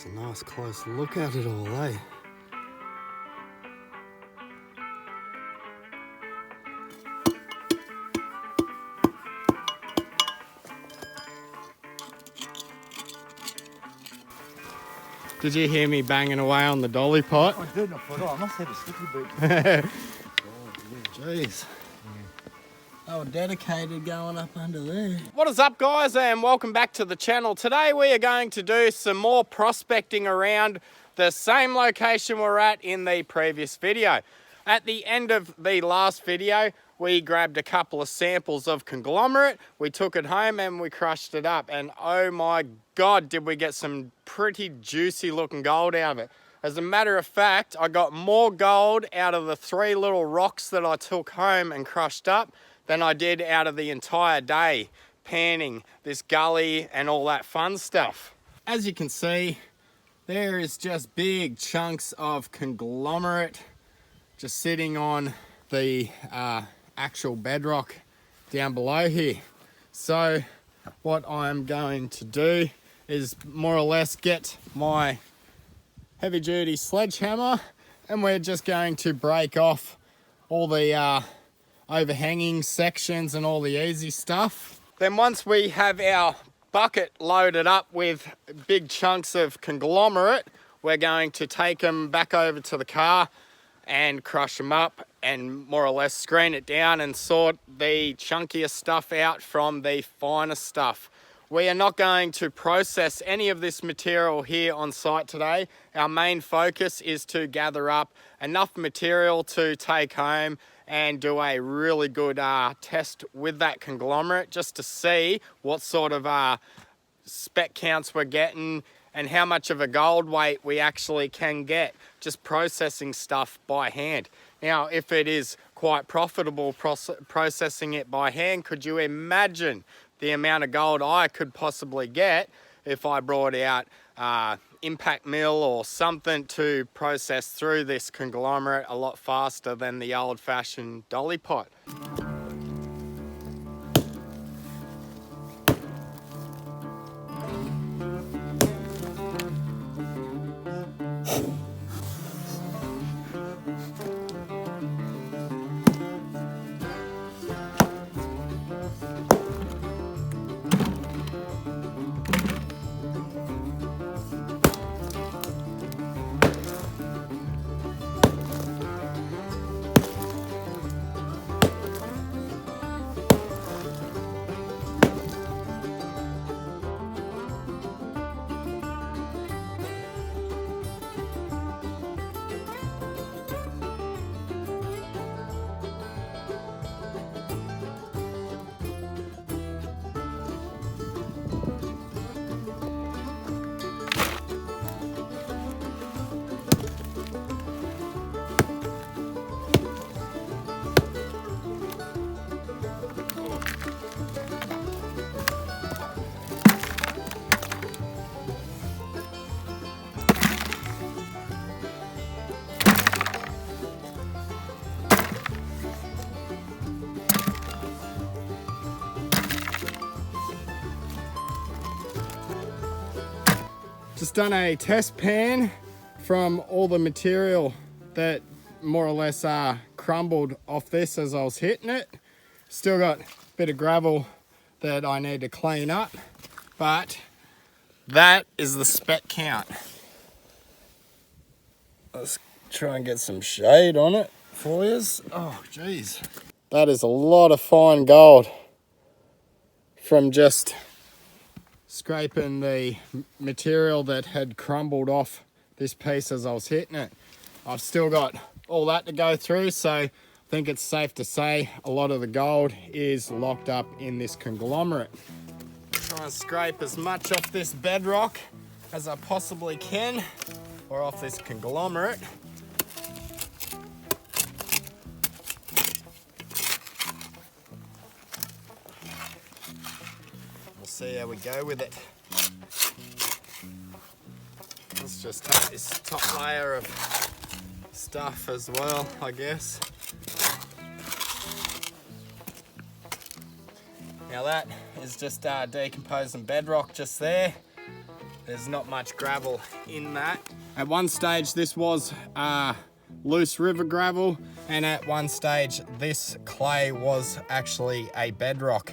a nice close look at it all, eh? Did you hear me banging away on the dolly pot? I did not put on. I must have a sticky boot. Jeez. Oh, dedicated going up under there. What is up, guys, and welcome back to the channel. Today we are going to do some more prospecting around the same location we're at in the previous video. At the end of the last video, we grabbed a couple of samples of conglomerate, we took it home and we crushed it up, and oh my God, did we get some pretty juicy looking gold out of it. As a matter of fact, I got more gold out of the 3 little rocks that I took home and crushed up than I did out of the entire day panning this gully and all that fun stuff. As you can see, there is just big chunks of conglomerate just sitting on the actual bedrock down below here. So what I'm going to do is more or less get my heavy duty sledgehammer and we're just going to break off all the overhanging sections and all the easy stuff. Then once we have our bucket loaded up with big chunks of conglomerate, we're going to take them back over to the car and crush them up and more or less screen it down and sort the chunkier stuff out from the finer stuff. We are not going to process any of this material here on site today. Our main focus is to gather up enough material to take home and do a really good test with that conglomerate just to see what sort of spec counts we're getting and how much of a gold weight we actually can get just processing stuff by hand. Now, if it is quite profitable processing it by hand, could you imagine the amount of gold I could possibly get if I brought out impact mill or something to process through this conglomerate a lot faster than the old-fashioned dolly pot. Just done a test pan from all the material that more or less crumbled off this as I was hitting it. Still got a bit of gravel that I need to clean up, but that is the spec count. Let's try and get some shade on it for you. Oh, geez. That is a lot of fine gold from just scraping the material that had crumbled off this piece as I was hitting it. I've still got all that to go through, so I think it's safe to say a lot of the gold is locked up in this conglomerate. Try and scrape as much off this bedrock as I possibly can, or off this conglomerate. See how we go with it. Let's just take this top layer of stuff as well, I guess. Now that is just decomposing bedrock just there. There's not much gravel in that. At one stage this was loose river gravel, and at one stage this clay was actually a bedrock,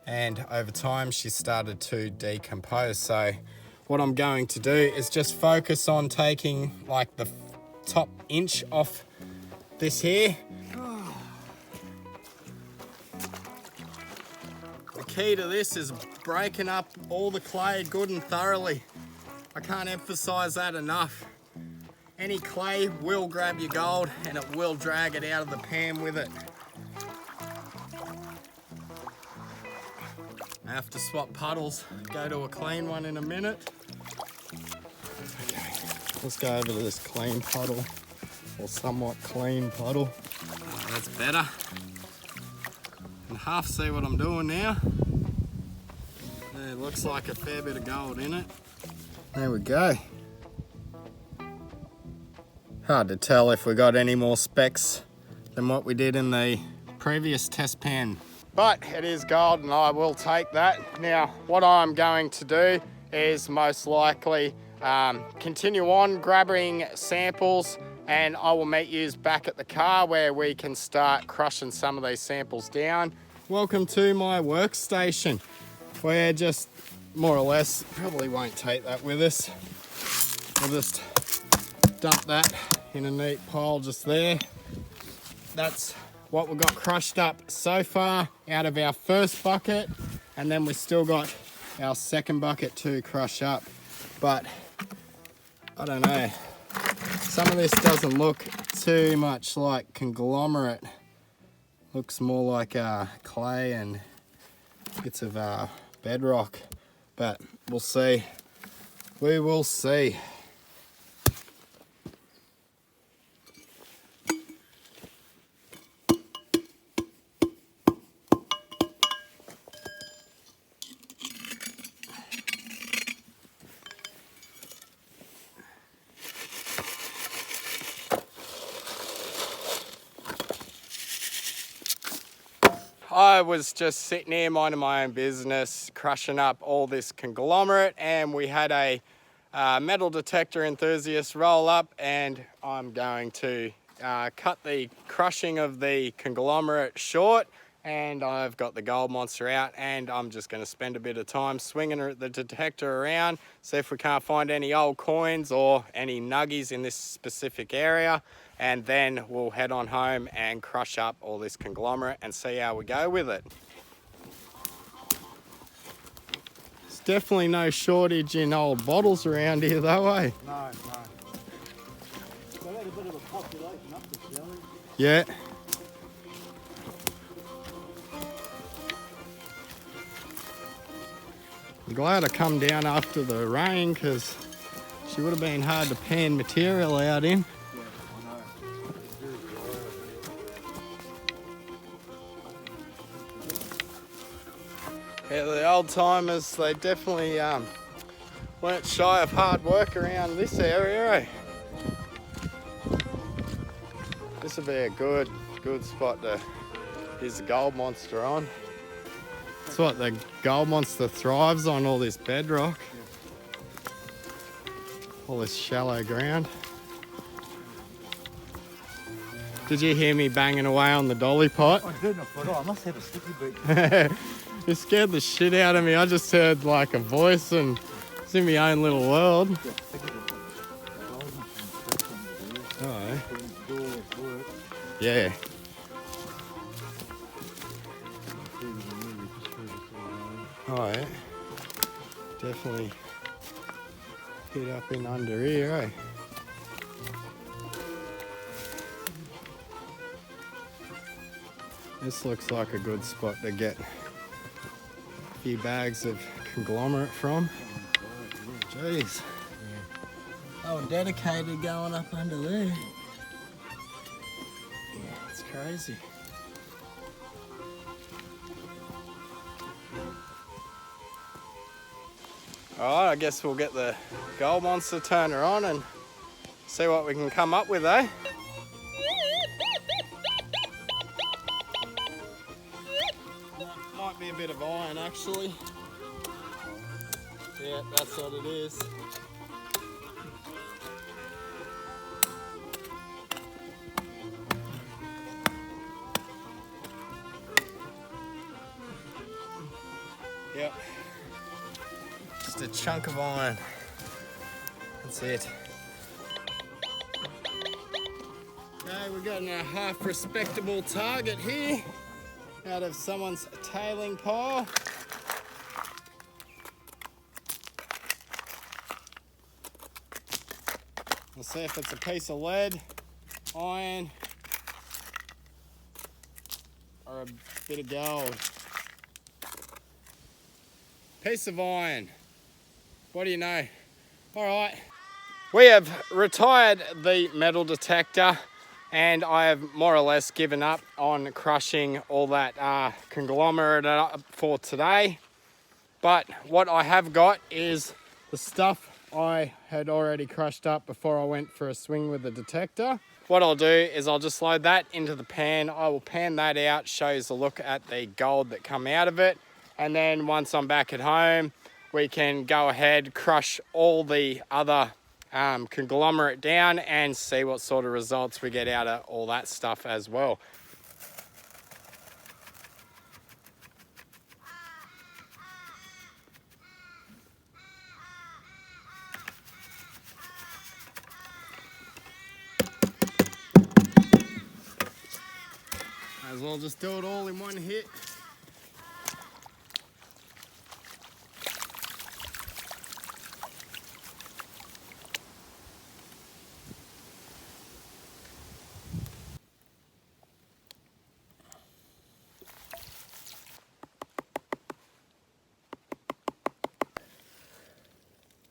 and over time she started to decompose. So what I'm going to do is just focus on taking like the top inch off this here. The key to this is breaking up all the clay good and thoroughly. I can't emphasize that enough. Any clay will grab your gold and it will drag it out of the pan with it. I have to swap puddles, go to a clean one in a minute. Okay, let's go over to this clean puddle, or somewhat clean puddle. Oh, that's better. You can half see what I'm doing now. It looks like a fair bit of gold in it. There we go. Hard to tell if we got any more specks than what we did in the previous test pan. But it is gold and I will take that. Now, what I'm going to do is most likely continue on grabbing samples, and I will meet you back at the car where we can start crushing some of these samples down. Welcome to my workstation. We're just more or less, probably won't take that with us. We'll just dump that in a neat pile just there. That's what we've got crushed up so far out of our first bucket, and then we still got our second bucket to crush up. But I don't know, some of this doesn't look too much like conglomerate. Looks more like clay and bits of bedrock, but we'll see. We will see. I was just sitting here minding my own business, crushing up all this conglomerate, and we had a metal detector enthusiast roll up, and I'm going to cut the crushing of the conglomerate short, and I've got the gold monster out, and I'm just going to spend a bit of time swinging the detector around, see if we can't find any old coins or any nuggies in this specific area, and then we'll head on home and crush up all this conglomerate and see how we go with it. There's definitely no shortage in old bottles around here though, eh? No. They had a bit of a population up this valley. Yeah. I'm glad I come down after the rain, because she would have been hard to pan material out in. Yeah, the old timers, they definitely weren't shy of hard work around this area, eh? This would be a good spot to use the gold monster on. That's what the gold monster thrives on, all this bedrock. All this shallow ground. Did you hear me banging away on the dolly pot? I didn't, I thought, I must have a sticky beak. You scared the shit out of me. I just heard like a voice and it's in my own little world. Oh, yeah. Oh, yeah. Definitely hit up in under here, eh? This looks like a good spot to get a few bags of conglomerate from. Jeez. Oh, dedicated going up under there. Yeah, it's crazy. Alright, I guess we'll get the gold monster turner on and see what we can come up with, eh? Might be a bit of iron actually. Yeah, that's what it is. Yep. Just a chunk of iron. That's it. Okay, we've got a half respectable target here out of someone's tailing pile. We'll see if it's a piece of lead, iron, or a bit of gold. Piece of iron. What do you know? All right. We have retired the metal detector and I have more or less given up on crushing all that conglomerate up for today. But what I have got is the stuff I had already crushed up before I went for a swing with the detector. What I'll do is I'll just load that into the pan. I will pan that out, shows a look at the gold that come out of it. And then once I'm back at home, we can go ahead, crush all the other conglomerate down and see what sort of results we get out of all that stuff as well. Might as well just do it all in one hit.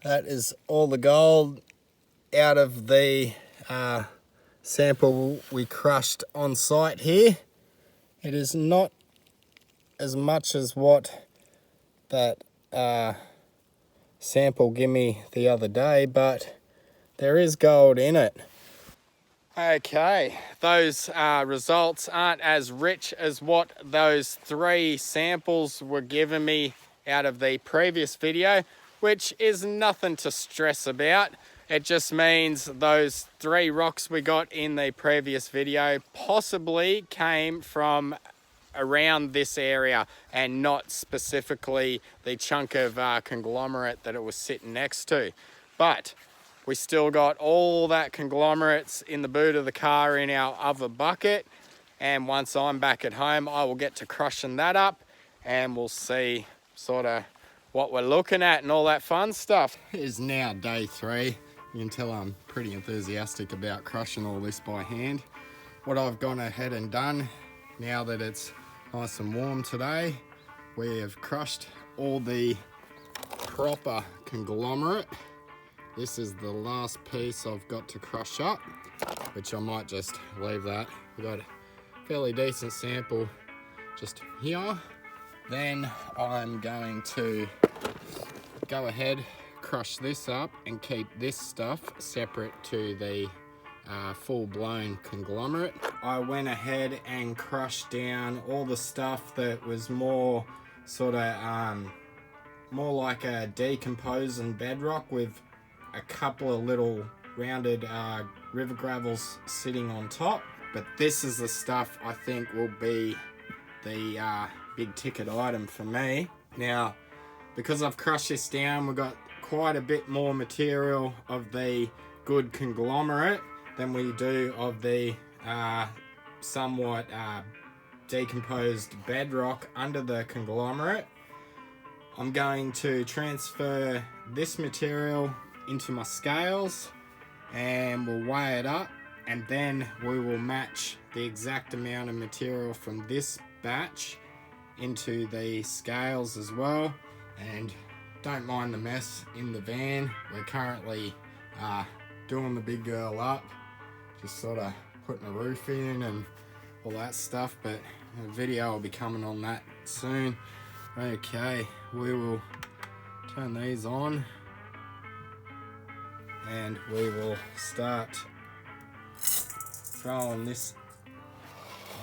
That is all the gold out of the sample we crushed on site here. It is not as much as what that sample gave me the other day, but there is gold in it. Okay, those results aren't as rich as what those 3 samples were giving me out of the previous video, which is nothing to stress about. It just means those 3 rocks we got in the previous video possibly came from around this area and not specifically the chunk of conglomerate that it was sitting next to. But we still got all that conglomerates in the boot of the car in our other bucket, and once I'm back at home I will get to crushing that up and we'll see sort of what we're looking at and all that fun stuff. It is now day 3. You can tell I'm pretty enthusiastic about crushing all this by hand. What I've gone ahead and done, now that it's nice and warm today, we have crushed all the proper conglomerate. This is the last piece I've got to crush up, which I might just leave that. We've got a fairly decent sample just here. Then I'm going to go ahead, crush this up and keep this stuff separate to the full-blown conglomerate. I went ahead and crushed down all the stuff that was more sort of more like a decomposing bedrock with a couple of little rounded river gravels sitting on top. But this is the stuff I think will be the big ticket item for me. Now, because I've crushed this down, we've got quite a bit more material of the good conglomerate than we do of the somewhat decomposed bedrock under the conglomerate. I'm going to transfer this material into my scales and we'll weigh it up, and then we will match the exact amount of material from this batch into the scales as well. And don't mind the mess in the van. We're currently doing the big girl up, just sort of putting a roof in and all that stuff, but a video will be coming on that soon. Okay, we will turn these on and we will start throwing this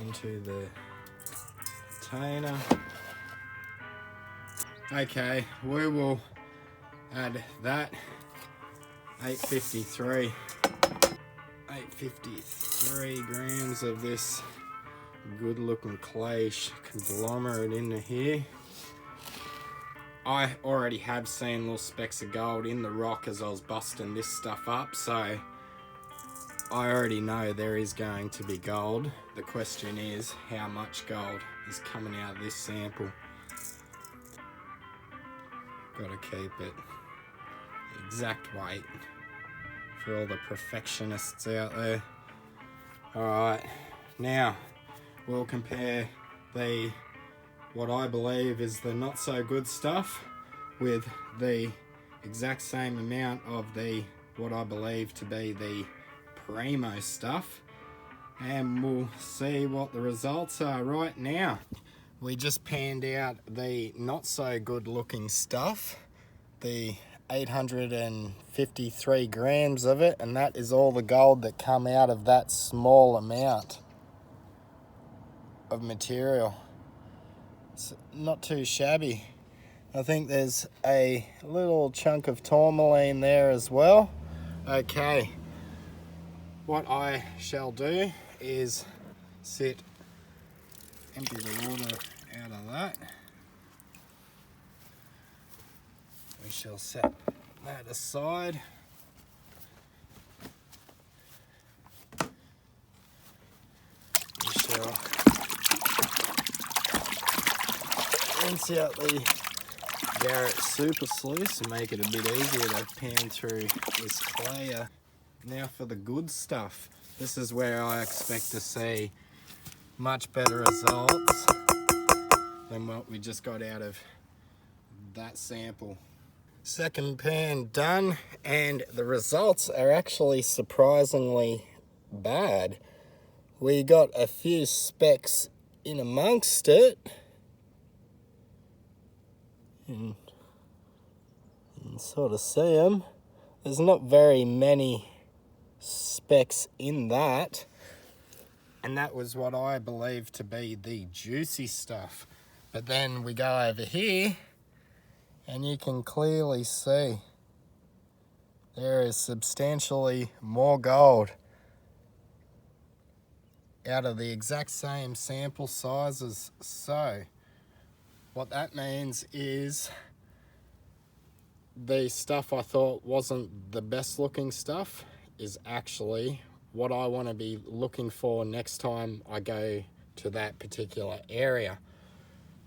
into the container. Okay, we will Add that, 853 grams of this good looking clay conglomerate into here. I already have seen little specks of gold in the rock as I was busting this stuff up, so I already know there is going to be gold. The question is, how much gold is coming out of this sample? Gotta keep it exact weight for all the perfectionists out there. Alright, now we'll compare the what I believe is the not so good stuff with the exact same amount of the what I believe to be the primo stuff, and we'll see what the results are right now. We just panned out the not so good looking stuff, the 853 grams of it, and that is all the gold that come out of that small amount of material. It's not too shabby. I think there's a little chunk of tourmaline there as well. Okay, what I shall do is empty the water out of that. We shall set that aside. We shall rinse out the Garrett Super Sluice and make it a bit easier to pan through this clay. Now for the good stuff. This is where I expect to see much better results than what we just got out of that sample. Second pan done, and the results are actually surprisingly bad. We got a few specks in amongst it. You can sort of see them. There's not very many specks in that, and that was what I believe to be the juicy stuff. But then we go over here and you can clearly see there is substantially more gold out of the exact same sample sizes. So what that means is the stuff I thought wasn't the best looking stuff is actually what I want to be looking for next time I go to that particular area.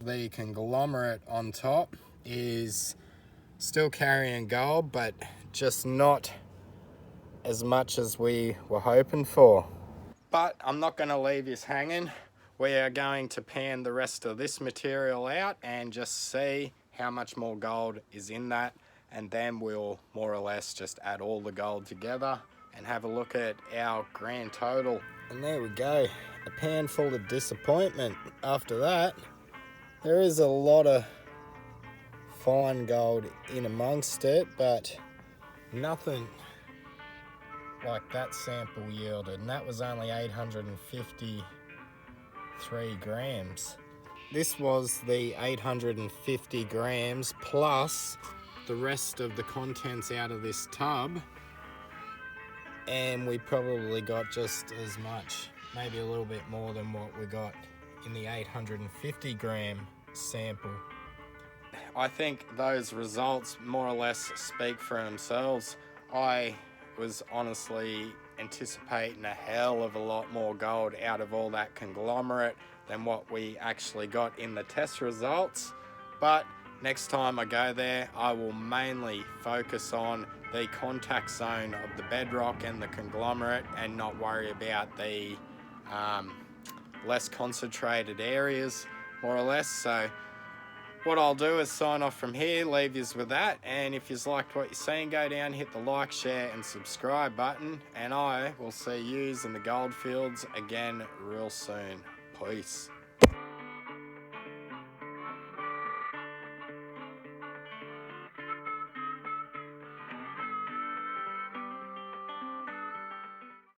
The conglomerate on top is still carrying gold, but just not as much as we were hoping for. But I'm not going to leave this hanging. We are going to pan the rest of this material out and just see how much more gold is in that, and then we'll more or less just add all the gold together and have a look at our grand total. And there we go, a pan full of disappointment. After that, there is a lot of fine gold in amongst it, but nothing like that sample yielded, and that was only 853 grams. This was the 850 grams plus the rest of the contents out of this tub, and we probably got just as much, maybe a little bit more than what we got in the 850 gram sample. I think those results more or less speak for themselves. I was honestly anticipating a hell of a lot more gold out of all that conglomerate than what we actually got in the test results. But next time I go there, I will mainly focus on the contact zone of the bedrock and the conglomerate and not worry about the less concentrated areas, more or less. So what I'll do is sign off from here, leave yous with that, and if yous liked what you're seeing, go down, hit the like, share and subscribe button, and I will see yous in the gold fields again real soon. Peace.